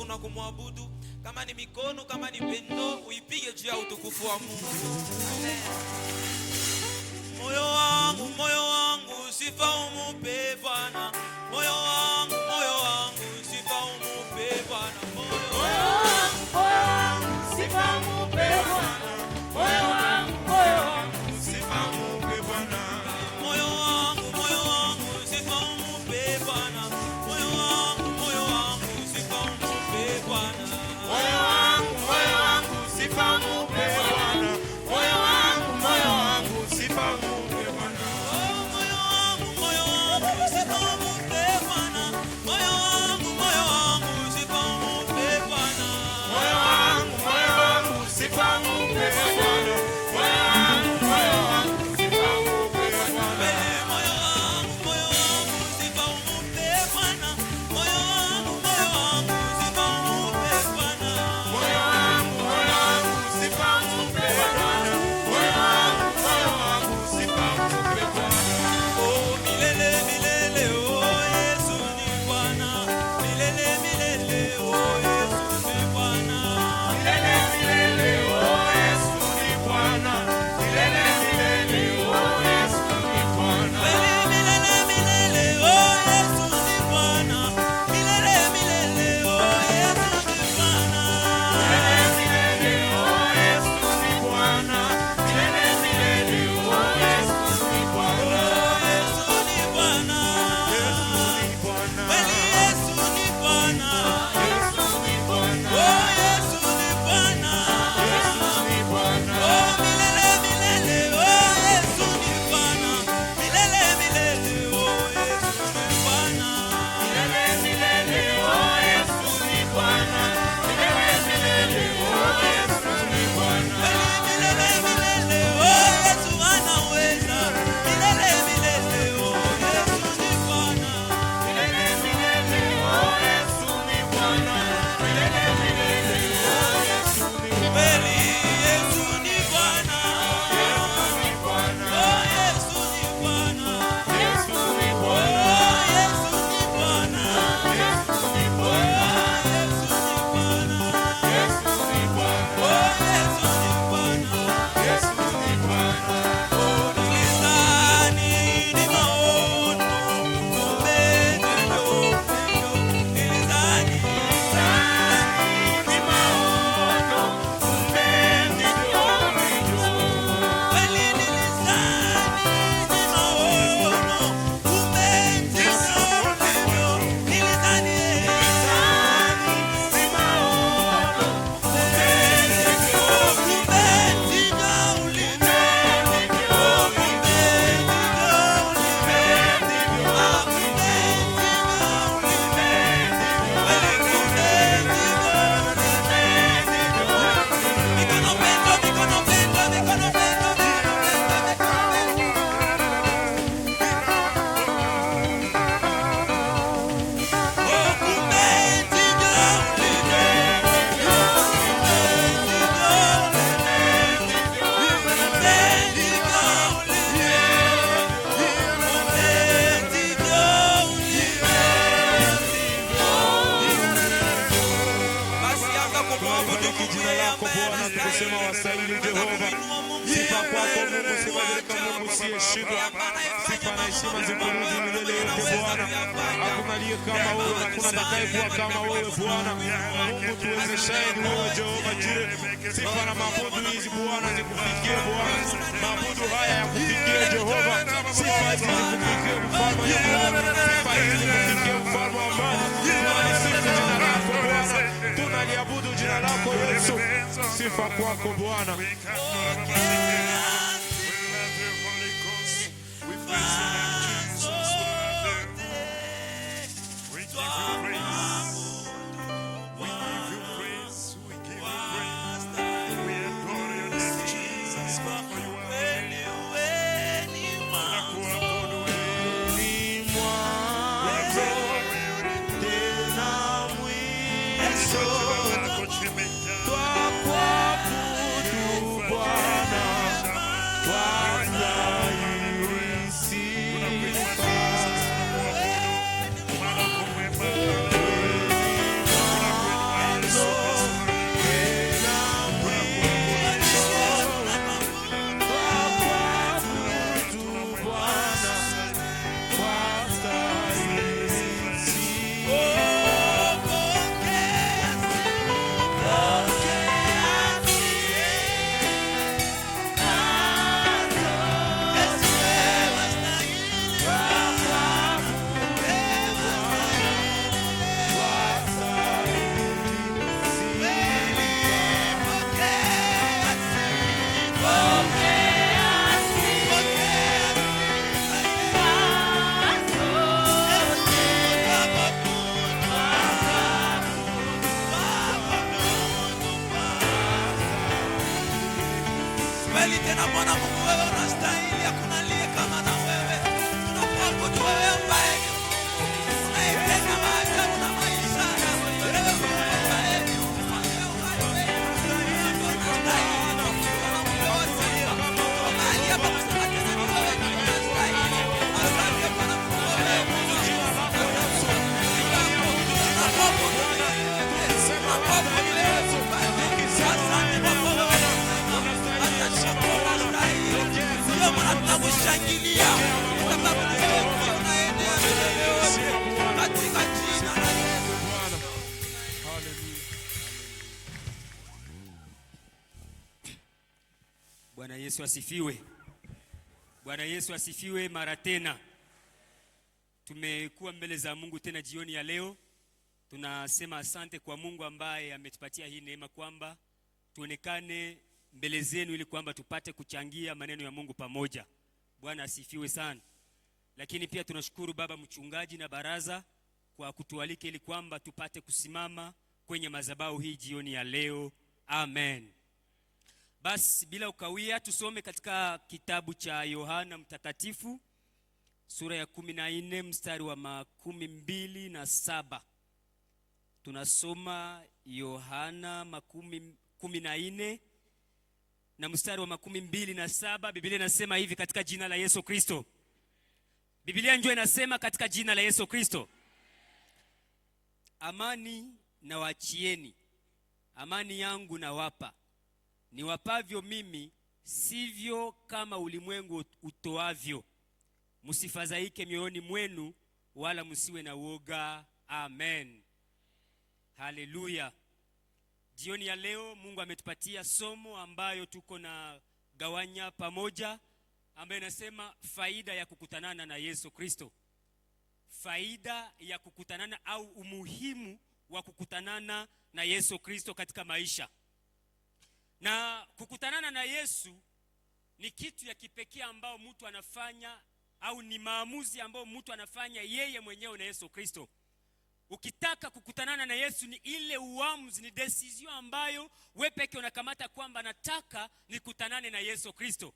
na kumwabudu. Kama ni mikono, kama ni pendo, uipige juu ya utukufu wa Mungu. Amen. Moyo wangu sifa umupe Bwana. Moyo wangu sifa umupe Bwana. Moyo wangu sifa umupe Bwana. Moyo wangu sifa umupe Bwana. Moyo wangu sifa umupe Bwana. Moyo wangu sifa umupe Bwana. Moyo wangu sifa umupe Bwana. Moyo wangu sifa umupe Bwana. Moyo wangu sifa umupe Bwana. Moyo wangu sifa umupe Bwana. Moyo wangu sifa umupe Bwana. Kusema wastahili Jehova, sifa kwako Mungu, sifa kama Mungu usiyeshindwa, sifa na heshima zikurudi milele yote Bwana. Hakuna aliye kama wewe, hakuna atakayekuwa kama wewe Bwana. Mungu tuwezeshaye ni wewe Jehova Jireh. Sifa na mabudu hizi Bwana zikufikie Bwana, mabudu haya yakufikie Jehova. Sifa hizi zikufikie mfalme wa Mungu, sifa hizi zikufikie mfalme wa amani. Tunalisifu jina lako Bwana, tunaliabudu jina lako Yesu. Sifa kwako Bwana. kweli tena Bwana Mungu, wewe unastahili, hakuna aliye kama na wewe. Tunakuabudu wewe ambaye ni Mungu unayetenda maajabu na maisha. Wewe Mungu ambaye ni mfalme wa uhai wetu, unastahili. Mahali hapa kusema tena ni wewe unastahili. Asante Bwana Mungu, wewe Mungu. Tunakushangilia kwa sababu wewe unaenea mbele yote katika jina la Yesu. Bwana Yesu asifiwe. Bwana Yesu asifiwe mara tena. Tumekuwa mbele za Mungu tena jioni ya leo. Tunasema asante kwa Mungu ambaye ametupatia hii neema kwamba tuonekane mbele zenu ili kwamba tupate kuchangia maneno ya Mungu pamoja. Bwana asifiwe sana. Lakini pia tunashukuru baba mchungaji na baraza kwa kutualika ili kwamba tupate kusimama kwenye madhabahu hii jioni ya leo. Amen. Basi bila ukawia tusome katika kitabu cha Yohana Mtakatifu sura ya 14 mstari wa 27. Tunasoma Yohana 14 na mstari wa 27. Biblia inasema hivi katika jina la Yesu Kristo. Biblia njoo inasema katika jina la Yesu Kristo. Amani na waachieni, amani yangu na wapa. Niwapavyo mimi, sivyo kama ulimwengu utoavyo. Msifadhaike mioyoni mwenu, wala msiwe na woga. Amen. Haleluya. Jioni ya leo Mungu ametupatia somo ambayo tuko na gawanya pamoja, ambayo inasema faida ya kukutanana na Yesu Kristo. Faida ya kukutanana au umuhimu wa kukutanana na Yesu Kristo katika maisha. Na kukutanana na Yesu ni kitu ya kipekee ambao mtu anafanya, au ni maamuzi ambao mtu anafanya yeye mwenyewe na Yesu Kristo. Ukitaka kukutanana na Yesu ni ile uamuzi, ni decision ambayo wewe pekee unakamata kwamba nataka nikutanane na Yesu Kristo.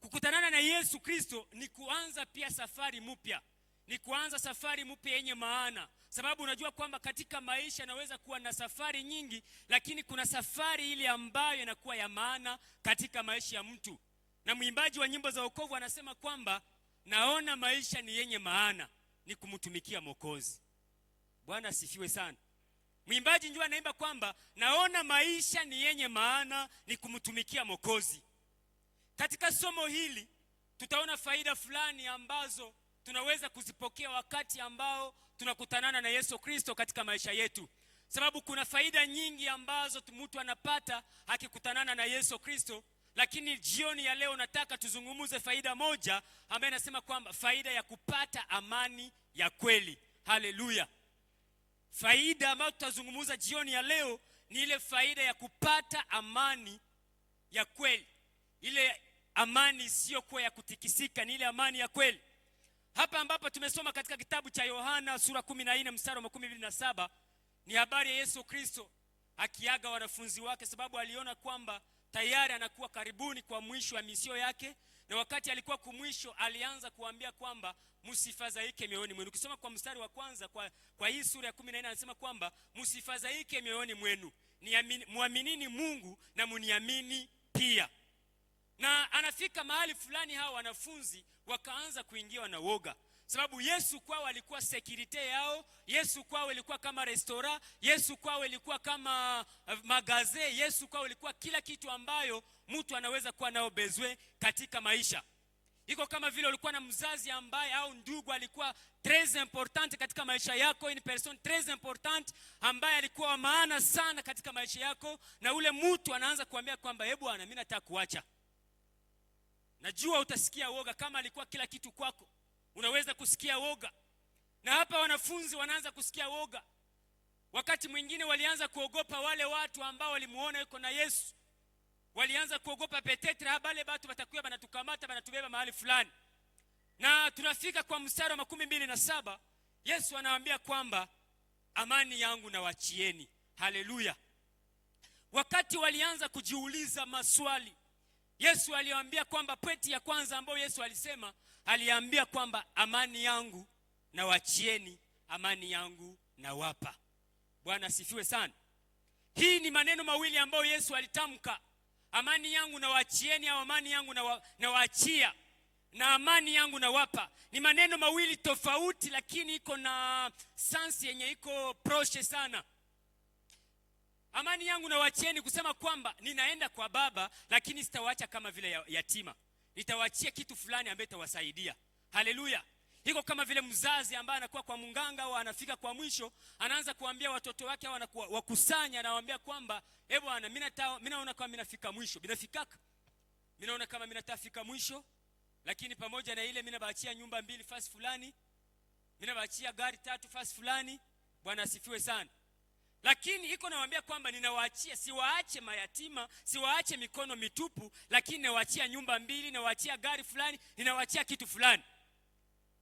Kukutanana na Yesu Kristo ni kuanza pia safari mpya. Ni kuanza safari mpya yenye maana. Sababu unajua kwamba katika maisha naweza kuwa na safari nyingi, lakini kuna safari ile ambayo inakuwa ya maana katika maisha ya mtu. Na mwimbaji wa nyimbo za wokovu anasema kwamba naona maisha ni yenye maana ni kumtumikia Mwokozi. Bwana asifiwe sana. Mwimbaji njoo anaimba kwamba naona maisha ni yenye maana ni kumtumikia Mwokozi. Katika somo hili tutaona faida fulani ambazo tunaweza kuzipokea wakati ambao tunakutanana na Yesu Kristo katika maisha yetu. Sababu kuna faida nyingi ambazo mtu anapata akikutanana na Yesu Kristo, lakini jioni ya leo nataka tuzungumuze faida moja ambayo inasema kwamba faida ya kupata amani ya kweli. Haleluya. Faida ambayo tutazungumuza jioni ya leo ni ile faida ya kupata amani ya kweli. Ile amani sio kwa ya kutikisika, ni ile amani ya kweli. Hapa ambapo tumesoma katika kitabu cha Yohana sura 14 mstari wa 27 ni habari ya Yesu Kristo akiaga wanafunzi wake, sababu aliona kwamba tayari anakuwa karibuni kwa mwisho wa misio yake. Na wakati alikuwa kumwisho alianza kuambia kwamba msifadhaike mioyoni mwenu. Ukisoma kwa mstari wa kwanza kwa hii sura ya 14 anasema kwamba msifadhaike mioyoni mwenu, muaminini Mungu na muniamini pia. Na anafika mahali fulani hao wanafunzi wakaanza kuingiwa na woga, sababu Yesu kwao alikuwa security yao, Yesu kwao ilikuwa kama restaurant, Yesu kwao ilikuwa kama magaze, Yesu kwao ilikuwa kila kitu ambayo mtu anaweza kuwa nao bezwe katika maisha. Iko kama vile ulikuwa na mzazi ambaye au ndugu alikuwa très important katika maisha yako, une personne très importante ambaye alikuwa wa maana sana katika maisha yako, na ule mtu anaanza kuambia kwamba hebu bwana mimi nataka kuacha. Najua utasikia woga. Kama alikuwa kila kitu kwako, unaweza kusikia woga. Na hapa wanafunzi wanaanza kusikia woga. Wakati mwingine walianza kuogopa wale watu ambao walimuona yuko na Yesu. Walianza kuogopa petetre habale watu watakuwa banatukamata banatubeba mahali fulani. Na tunafika kwa mstari wa 27, Yesu anawaambia kwamba amani yangu na wachieni. Haleluya. Wakati walianza kujiuliza maswali, Yesu aliwaambia kwamba pointi ya kwanza ambayo Yesu alisema, aliambia kwamba amani yangu na wachieni, amani yangu na wapa. Bwana asifiwe sana. Hii ni maneno mawili ambayo Yesu alitamka, amani yangu na wachieni au amani yangu na waachia, na amani yangu na wapa. Ni maneno mawili tofauti, lakini iko na sense yenye iko proche sana. Amani yangu na wachieni kusema kwamba ninaenda kwa Baba, lakini sitawaacha kama vile yatima. Nitawaachia kitu fulani ambaye itawasaidia. Haleluya. Iko kama vile mzazi ambaye anakuwa kwa munganga au anafika kwa mwisho, anaanza kuambia watoto wake au wakusanya, anawaambia kwamba bwana, mimi naona kama mimi nafika mwisho. Binafikaka. Mimi naona kama mimi natafika mwisho, lakini pamoja na ile mimi nabaachia nyumba 2 fasi fulani. Mimi nabaachia gari 3 fasi fulani. Bwana asifiwe sana. Lakini iko nawaambia kwamba ninawaachia, siwaache mayatima, siwaache mikono mitupu, lakini nawaachia nyumba 2, nawaachia gari fulani, ninawaachia kitu fulani.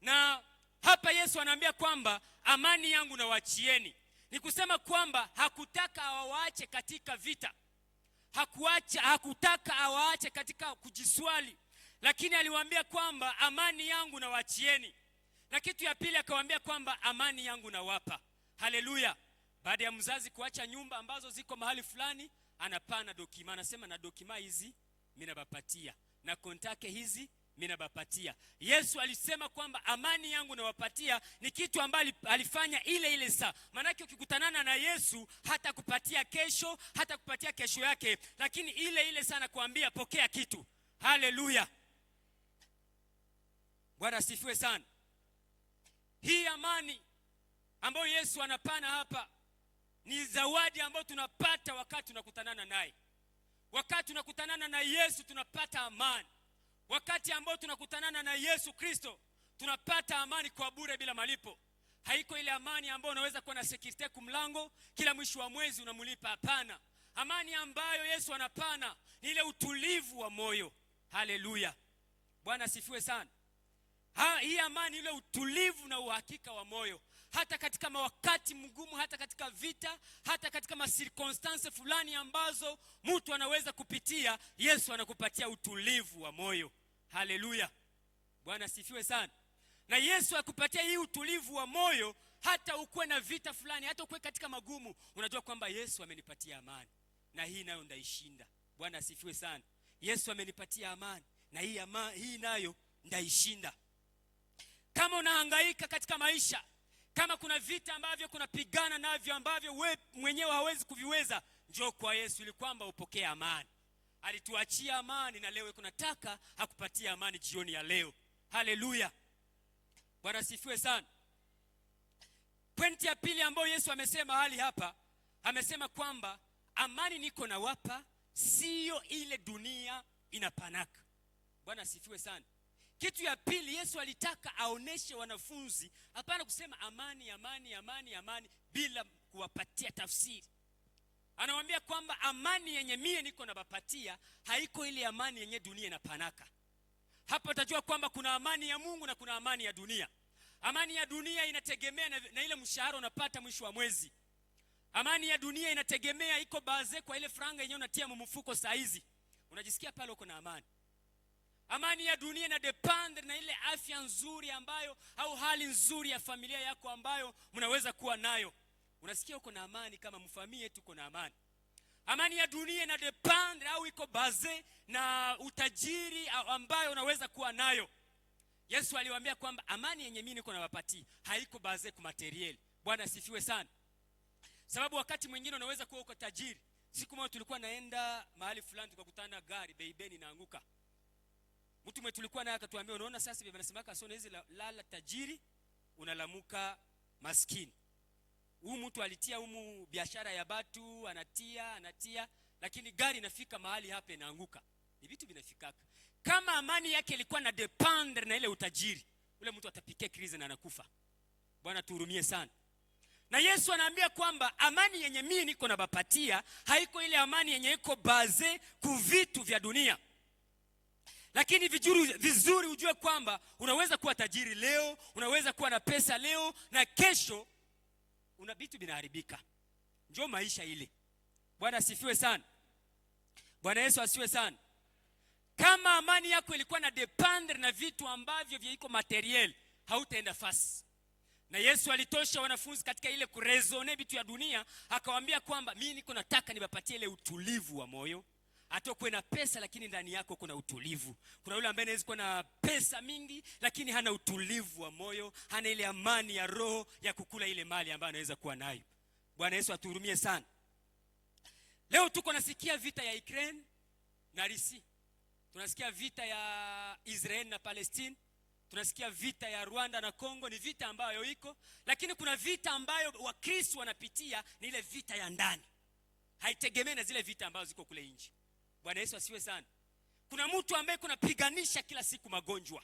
Na hapa Yesu anaambia kwamba amani yangu na wachieni. Ni kusema kwamba hakutaka awaache katika vita. Hakutaka awaache katika kujiswali. Lakini aliwaambia kwamba amani yangu na wachieni. Na kitu ya pili akawaambia kwamba amani yangu na wapa. Haleluya. Baada ya mzazi kuacha nyumba ambazo ziko mahali fulani, anapana dokima. Anasema na dokima hizi mimi nabapatia, na kontake hizi mimi nabapatia. Yesu alisema kwamba amani yangu nawapatia, ni kitu ambacho alifanya ile saa. Maana yake ukikutanana na Yesu hata kupatia kesho, hata kupatia kesho yake, lakini ile sana kuambia pokea kitu. Haleluya. Bwana asifiwe sana. Hii amani ambayo Yesu anapana hapa ni zawadi ambayo tunapata wakati tunakutanana naye. Wakati tunakutanana na Yesu tunapata amani. Wakati ambao tunakutanana na Yesu Kristo tunapata amani kwa bure bila malipo. Haiko ile amani ambayo unaweza kuwa na security kumlango kila mwisho wa mwezi unamulipa. Hapana. Amani ambayo Yesu anapana ni ile utulivu wa moyo. Haleluya. Bwana asifiwe sana. Hii amani ile utulivu na uhakika wa moyo. Hata katika wakati mgumu, hata katika vita, hata katika circumstances fulani ambazo mtu anaweza kupitia, Yesu anakupatia utulivu wa moyo. Haleluya. Bwana asifiwe sana. Na Yesu akupatia hii utulivu wa moyo, hata ukue na vita fulani, hata ukue katika magumu, unajua kwamba Yesu amenipatia amani, na hii nayo ndaishinda. Bwana asifiwe sana. Yesu amenipatia amani, na hii nayo ndaishinda. Kama unahangaika katika maisha, kama kuna vita ambavyo kunapigana navyo ambavyo wewe mwenyewe hawezi kuviweza, njoo kwa Yesu ili kwamba upokee amani. Alituachia amani, na leo kunataka akupatie amani jioni ya leo. Haleluya. Bwana asifiwe sana. Pointi ya pili ambayo Yesu amesema hali hapa, amesema kwamba amani niko na wapa, sio ile dunia inapanaka. Bwana asifiwe sana. Kitu ya pili Yesu alitaka aoneshe wanafunzi, hapana kusema amani amani amani amani bila kuwapatia tafsiri. Anawaambia kwamba amani yenye mie niko nabapatia haiko ile amani yenye dunia inapanaka. Hapo utajua kwamba kuna amani ya Mungu na kuna amani ya dunia. Amani ya dunia inategemea na ile mshahara unapata mwisho wa mwezi. Amani ya dunia inategemea iko baze kwa ile franga yenyewe unatia mfuko saa hizi. Unajisikia pale uko na amani. Amani ya dunia ina depend na ile afya nzuri ambayo au hali nzuri ya familia yako ambayo mnaweza kuwa nayo. Unasikia uko na amani kama mfamilia yetu uko na amani. Amani ya dunia ina depend au iko baze na utajiri ambayo unaweza kuwa nayo. Yesu aliwaambia kwamba amani yenye mimi niko nawapatia haiko baze kwa material. Bwana asifiwe sana. Sababu wakati mwingine unaweza kuwa uko tajiri. Siku moja tulikuwa naenda mahali fulani tukakutana gari beibeni inaanguka. Mtu mwe tulikuwa naye akatuambia, unaona sasa bibi anasemaka sio hizi lala tajiri unalamuka maskini. Huyu mtu alitia biashara ya batu, anatia, lakini gari inafika mahali hapa inaanguka. Ni vitu vinafikaka. Kama amani yake ilikuwa na depend na ile utajiri, ule mtu atapikia krizi na anakufa. Bwana tuhurumie sana. Na Yesu anaambia kwamba amani yenye mimi niko nabapatia haiko ile amani yenye iko baze ku vitu vya dunia. Lakini vizuri ujue kwamba unaweza kuwa tajiri leo, unaweza kuwa na pesa leo, na kesho una vitu vinaharibika. Njoo maisha ile. Bwana asifiwe sana. Bwana Yesu asifiwe sana. Kama amani yako ilikuwa na dependre na vitu ambavyo viko materiel, hautaenda fasi. Na Yesu alitosha wanafunzi katika ile kurezone vitu ya dunia, akawaambia kwamba mimi niko nataka niwapatie ile utulivu wa moyo. Atokwe na pesa lakini ndani yako kuna utulivu. Kuna yule ambaye anaweza kuwa na pesa mingi lakini hana utulivu wa moyo, hana ile amani ya roho ya kukula ile mali ambayo anaweza kuwa nayo. Bwana Yesu atuhurumie sana. Leo tuko nasikia vita ya Ukraine na Russia. Tunasikia vita ya Israel na Palestine. Tunasikia vita ya Rwanda na Kongo. Ni vita ambayo iko, lakini kuna vita ambayo Wakristo wanapitia, ni ile vita ya ndani. Haitegemei na zile vita ambazo ziko kule nje. Bwana Yesu asiwe sana. Kuna mtu ambaye kuna piganisha kila siku magonjwa.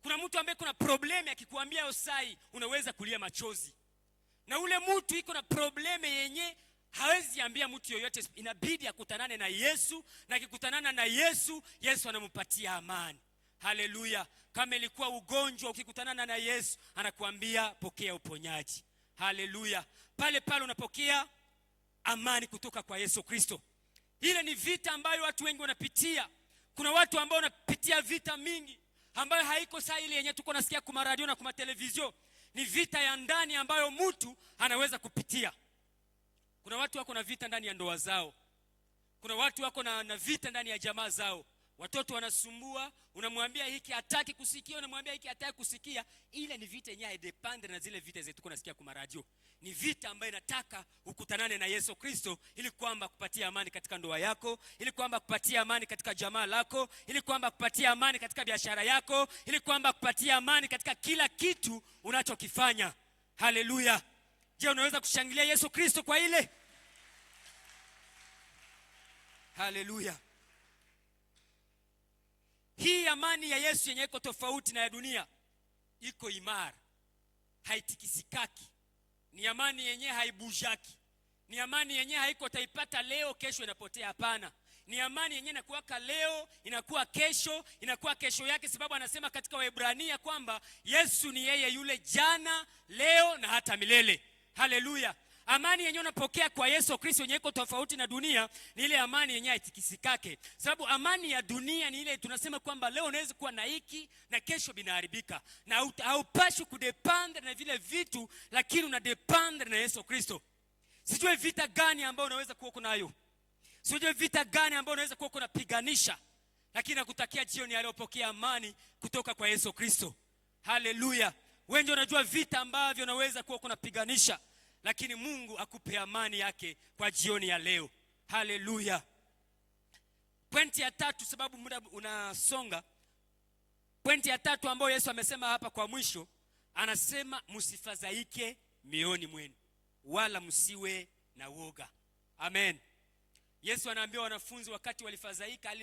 Kuna mtu ambaye kuna probleme akikuambia usai unaweza kulia machozi. Na ule mtu iko na probleme yenye hawezi ambia mtu yoyote, inabidi akutanane na Yesu, na akikutanana na Yesu, Yesu anampatia amani. Haleluya. Kama ilikuwa ugonjwa, ukikutanana na Yesu anakuambia pokea uponyaji. Haleluya. Pale pale unapokea amani kutoka kwa Yesu Kristo. Ile ni vita ambayo watu wengi wanapitia. Kuna watu ambao wanapitia vita mingi ambayo haiko saa ile yenye tuko nasikia kwa radio na kwa televizio. Ni vita ya ndani ambayo mtu anaweza kupitia. Kuna watu wako na vita ndani ya ndoa zao. Kuna watu wako na vita ndani ya jamaa zao. Watoto wanasumbua, unamwambia hiki hataki kusikia, unamwambia hiki hataki kusikia. Ile ni vita yenyewe depende na zile vita zetu tuko nasikia kwa radio. Ni vita ambayo inataka ukutanane na Yesu Kristo ili kwamba kupatia amani katika ndoa yako, ili kwamba kupatia amani katika jamaa lako, ili kwamba kupatia amani katika biashara yako, ili kwamba kupatia amani katika kila kitu unachokifanya. Haleluya. Je, unaweza kushangilia Yesu Kristo kwa ile? Haleluya. Hii amani ya Yesu yenye iko tofauti na ya dunia, iko imara, haitikisikaki. Ni amani yenye haibujaki. Ni amani yenye haiko taipata leo kesho inapotea, hapana. Ni amani yenye inakuwa leo inakuwa kesho yake, sababu anasema katika Waebrania kwamba Yesu ni yeye yule jana, leo na hata milele. Haleluya. Amani yenye unapokea kwa Yesu Kristo yenye iko tofauti na dunia ni ile amani yenye haitikisikake. Sababu amani ya dunia ni ile tunasema kwamba leo unaweza kuwa na hiki na kesho binaharibika. Na haupashi kudependre na vile vitu, lakini unadependre na Yesu Kristo. Sijue vita gani ambayo unaweza kuwa nayo. Sijue vita gani ambayo unaweza kuwa unapiganisha, lakini nakutakia jioni ya leo pokea amani kutoka kwa Yesu Kristo. Haleluya. Wewe ndio unajua vita ambavyo unaweza kuwa unapiganisha, lakini Mungu akupe amani yake kwa jioni ya leo. Haleluya. Pointi ya tatu, sababu muda unasonga. Pointi ya tatu ambayo Yesu amesema hapa kwa mwisho, anasema msifadhaike mioyoni mwenu, wala msiwe na woga. Amen. Yesu anaambia wanafunzi wakati walifadhaika,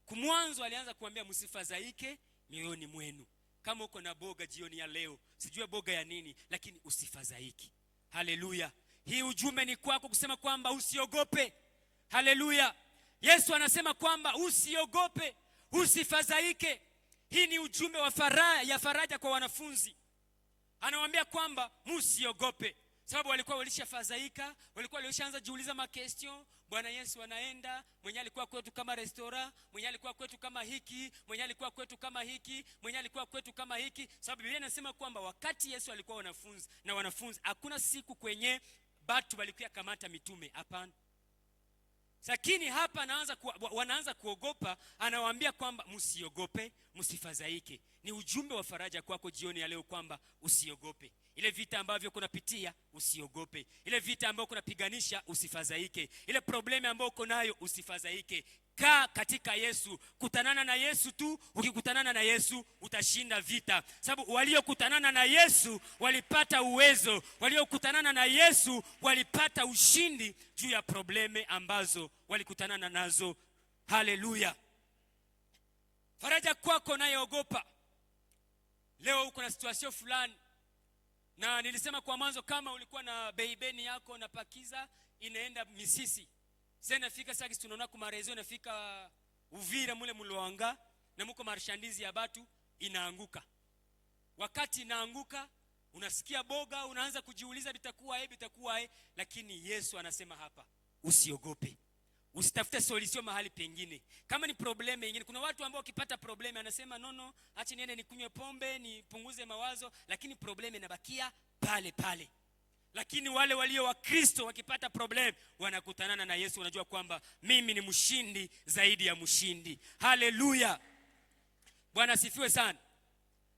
kumwanzo alianza kuambia msifadhaike mioyoni mwenu. Kama uko na boga jioni ya leo, sijue boga ya nini, lakini usifadhaike. Haleluya. Hii ujumbe ni kwako kusema kwamba usiogope. Haleluya. Yesu anasema kwamba usiogope, usifadhaike. Hii ni ujumbe wa faraja kwa wanafunzi. Anawaambia kwamba msiogope, sababu walikuwa walishafadhaika, walikuwa walishaanza jiuliza makestion. Bwana Yesu anaenda, mwenye alikuwa kwetu kama restaurant, mwenye alikuwa kwetu kama hiki, mwenye alikuwa kwetu kama hiki, mwenye alikuwa kwetu kama hiki. Sababu Biblia inasema kwamba wakati Yesu alikuwa wanafunzi, hakuna siku kwenye batu walikuwa kamata mitume, hapana. Lakini hapa wanaanza kuogopa, anawaambia kwamba msiogope, msifadhaike. Ni ujumbe wa faraja kwako jioni ya leo kwamba usiogope. Ile vita ambavyo kunapitia usiogope. Ile vita ambayo kunapiganisha usifadhaike. Ile problemi ambayo uko nayo usifadhaike. Kaa katika Yesu, kutanana na Yesu tu. Ukikutanana na Yesu utashinda vita, sababu waliokutanana na Yesu walipata uwezo, waliokutanana na Yesu walipata ushindi juu ya probleme ambazo walikutanana nazo. Haleluya. Faraja kwako nayeogopa. Leo uko na situation fulani, na nilisema kwa mwanzo kama ulikuwa na beibeni yako na pakiza inaenda Misisi, sasa nafika sasa tunaona kwa marezo nafika Uvira mule Mloanga, na mko marshandizi ya batu inaanguka. Wakati inaanguka unasikia boga, unaanza kujiuliza bitakuwa, lakini Yesu anasema hapa usiogope. Usitafute solution mahali pengine. Kama ni probleme nyingine, kuna watu ambao ukipata probleme anasema no, acha niende nikunywe pombe nipunguze mawazo, lakini probleme inabakia pale pale. Lakini wale walio wa Kristo wakipata problem wanakutanana na Yesu, wanajua kwamba mimi ni mshindi zaidi ya mshindi. Haleluya. Bwana asifiwe sana.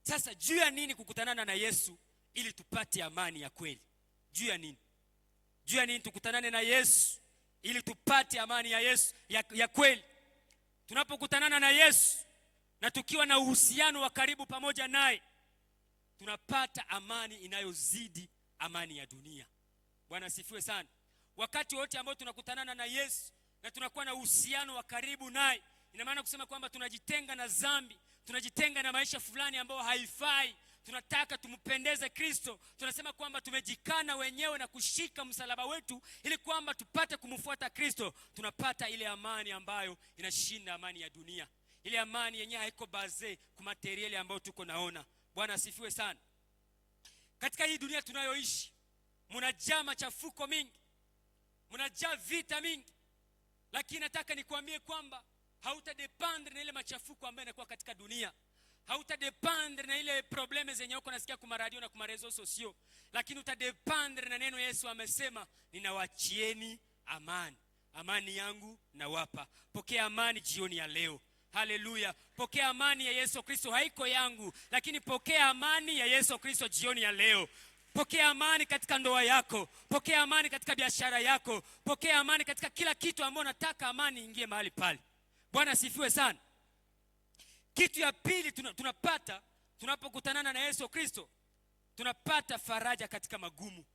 Sasa juu ya nini kukutanana na Yesu ili tupate amani ya kweli? Juu ya nini? Juu ya nini tukutanane na Yesu ili tupate amani ya Yesu ya kweli? Tunapokutanana na Yesu na tukiwa na uhusiano wa karibu pamoja naye, tunapata amani inayozidi amani ya dunia. Bwana asifiwe sana. Wakati wote ambao tunakutanana na Yesu na tunakuwa na uhusiano wa karibu naye, ina maana kusema kwamba tunajitenga na dhambi, tunajitenga na maisha fulani ambayo haifai. Tunataka tumpendeze Kristo. Tunasema kwamba tumejikana wenyewe na kushika msalaba wetu ili kwamba tupate kumfuata Kristo. Tunapata ile amani ambayo inashinda amani ya dunia. Ile amani yenyewe haiko baze kwa materiali ambayo tuko naona. Bwana asifiwe sana. Katika hii dunia tunayoishi, mnajaa machafuko mingi, mnajaa vita mingi. Lakini nataka nikwambie kwamba hautadependre na ile machafuko ambayo yanakuwa katika dunia. Hautadependre na ile probleme zenye uko nasikia kwa radio na kwa rezo sosio, lakini utadependre na neno Yesu amesema, ninawachieni amani, amani yangu nawapa. Pokea amani jioni ya leo. Haleluya. Pokea amani ya Yesu Kristo, haiko yangu, lakini pokea amani ya Yesu Kristo jioni ya leo. Pokea amani katika ndoa yako, pokea amani katika biashara yako, pokea amani katika kila kitu ambacho unataka amani ingie mahali pale. Bwana asifiwe sana. Kitu ya pili tunapata tunapokutanana na Yesu Kristo, tunapata faraja katika magumu.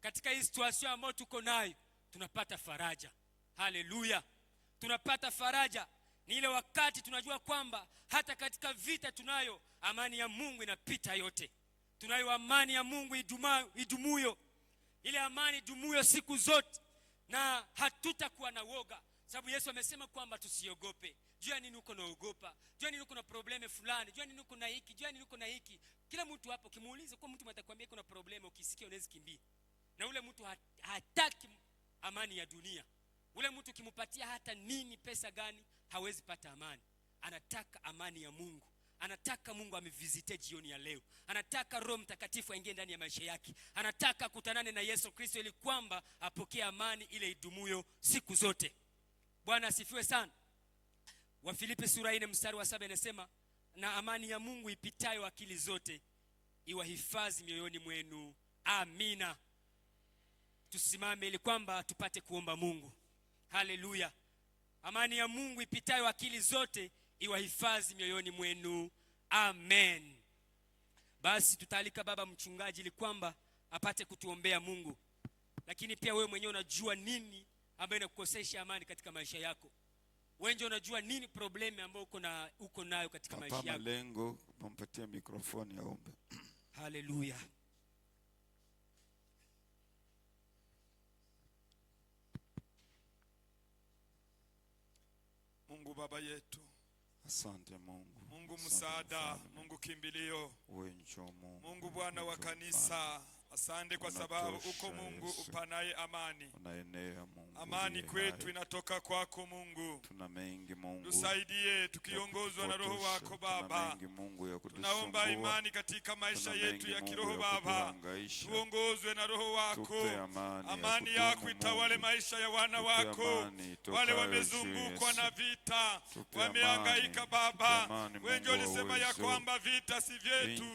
Katika hii situation ambayo tuko nayo, tunapata faraja. Haleluya. Tunapata faraja. Ni ile wakati tunajua kwamba hata katika vita tunayo amani ya Mungu inapita yote. Tunayo amani ya Mungu idumuyo. Ile amani idumuyo siku zote, na hatutakuwa na woga. Sababu Yesu amesema kwamba tusiogope. Jua nini uko naogopa? Jua nini uko na probleme fulani? Jua nini uko na hiki? Jua nini uko na hiki? Kila mtu hapo kimuulize, kwa mtu atakwambia kuna probleme, ukisikia unaweza kimbia. Na ule mtu hataki amani ya dunia. Ule mtu kimupatia hata nini, pesa gani, hawezi pata amani. Anataka amani ya Mungu. Anataka Mungu amvisite jioni ya leo. Anataka Roho Mtakatifu aingie ndani ya maisha yake. Anataka kutanane na Yesu Kristo ili kwamba apokee amani ile idumuyo siku zote. Bwana asifiwe sana. Wafilipi sura 4 mstari wa 7 inasema, na amani ya Mungu ipitayo akili zote iwahifadhi mioyoni mwenu. Amina. Tusimame ili kwamba tupate kuomba Mungu. Haleluya. Amani ya Mungu ipitayo akili zote iwahifadhi mioyoni mwenu. Amen. Basi tutalika baba mchungaji ili kwamba apate kutuombea Mungu. Lakini pia wewe mwenyewe unajua nini ambayo inakukosesha amani katika maisha yako. Wewe unajua nini probleme ambayo uko nayo katika maisha yako. Malengo kumpatia mikrofoni aombe. Haleluya. Mungu baba yetu, asante Mungu. Mungu msaada, Mungu kimbilio, Mungu Bwana wa kanisa, asante kwa sababu uko Mungu upanaye amani. Unaenea Mungu. Amani kwetu inatoka kwako Mungu. Tuna mengi Mungu. Tusaidie tukiongozwa na Roho wako Baba. Tunaomba imani katika maisha yetu ya kiroho Baba. Tuongozwe na Roho wako. Amani yako itawale maisha ya wana wako. Wale wamezungukwa na vita, wamehangaika Baba. Wengi walisema ya kwamba vita si vyetu.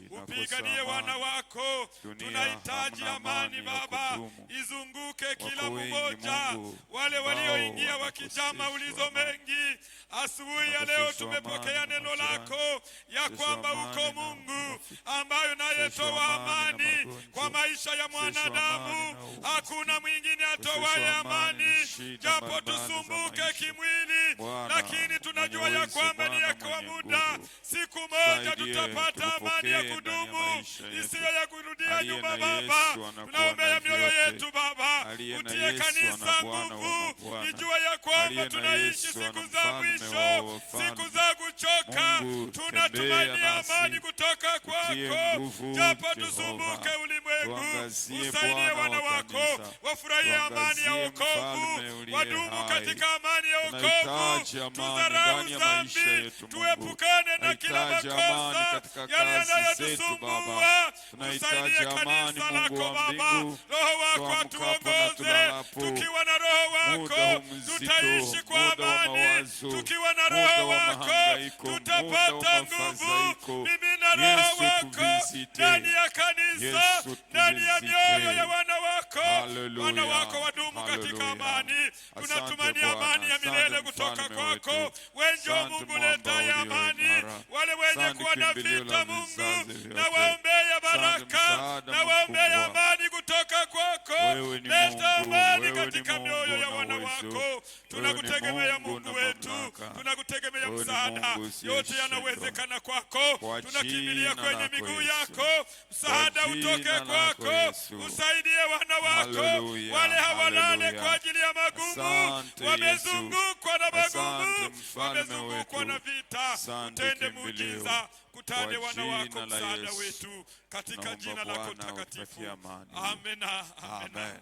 Upiganie wana wako. Tunahitaji amani Baba, izunguke kila mmoja. Wale walioingia wakijaa maulizo mengi, asubuhi ya leo tumepokea neno lako ya kwamba uko Mungu ambayo nayetoa amani kwa maisha ya mwanadamu. Hakuna mwingine atowaye amani, japo tusumbuke kimwili, lakini tunajua ya kwamba ni ya kwa muda. Siku moja tutapata amani ya kudumu isiyo ya kurudia nyuma Baba. Tunaombea mioyo yetu Baba, utie kanisa nguvu, ijua ya kwamba tunaishi siku za mwisho, siku za kuchoka. Tunatumaini amani kutoka kwako, japo tusumbuke ulimwengu. Usaidie wana wako wafurahie amani ya wokovu, uliye wadumu hai. katika amani ya Tunahitaji wokovu, amani tudharau ndani ya maisha dhambi, yetu, Mungu. tuepukane na kila Tunahitaji amani makosa katika yale kazi zetu, Baba. yanayotusumbua. Tunahitaji Tusaidie amani, kanisa Mungu lako wa Baba, mbingu. Roho wako Tuamkapo na atuongoze. tulalapo. Tukiwa na Roho Muda wako huu mzito, tutaishi kwa muda wa amani. mawazo, Tukiwa na muda Roho wa wako mahangaiko, muda tutapata wa nguvu. mafadhaiko. Mimi na Roho Yesu wako tuvisite. ndani ya kanisa, Yesu ndani ya tuvisite. mioyo ya wana wako. Hallelujah. Wana wako wadumu katika Hallelujah. amani. Tunatumania Asante amani ya Bwana, milele asante kutoka mfalme kwako. wetu. Wenjo Asante Mungu mwamba leta ya ulio amani. imara. Wale wenye Asante kuwa na kimbilio vita la Mungu, vizazi vyote. na waombea baraka, msaada na waombea mkubwa. amani kutoka kwako. Wewe ni Leta Mungu, amani wewe ni katika Mungu mioyo ya na wana uwezo. wako. Wewe Tunakutegemea ni Mungu Mungu na wetu, mamlaka. tunakutegemea Wewe ni msaada. Mungu usiyeshindwa. Yote yanawezekana kwako. Kwa Tunakimbilia jina kwenye lako miguu Yesu. yako. Msaada Kwa utoke jina lako kwako. Yesu. Usaidie wana wako. Hallelujah, Wale hawalale hallelujah. kwa ajili ya magumu, Asante wamezungukwa na Yesu. magumu, Asante mfalme wamezungukwa wetu. na vita. Asante Utende kimbilio. muujiza, kutane Kwa wana wako, jina la msaada Yesu. wetu katika Naomba jina lako Bwana takatifu. utupatie amani. Amena, amena. Amen.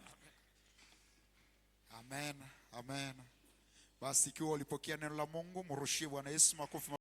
Amen. Amen. Basi ikiwa ulipokea neno la Mungu, mrushie Bwana Yesu makofi.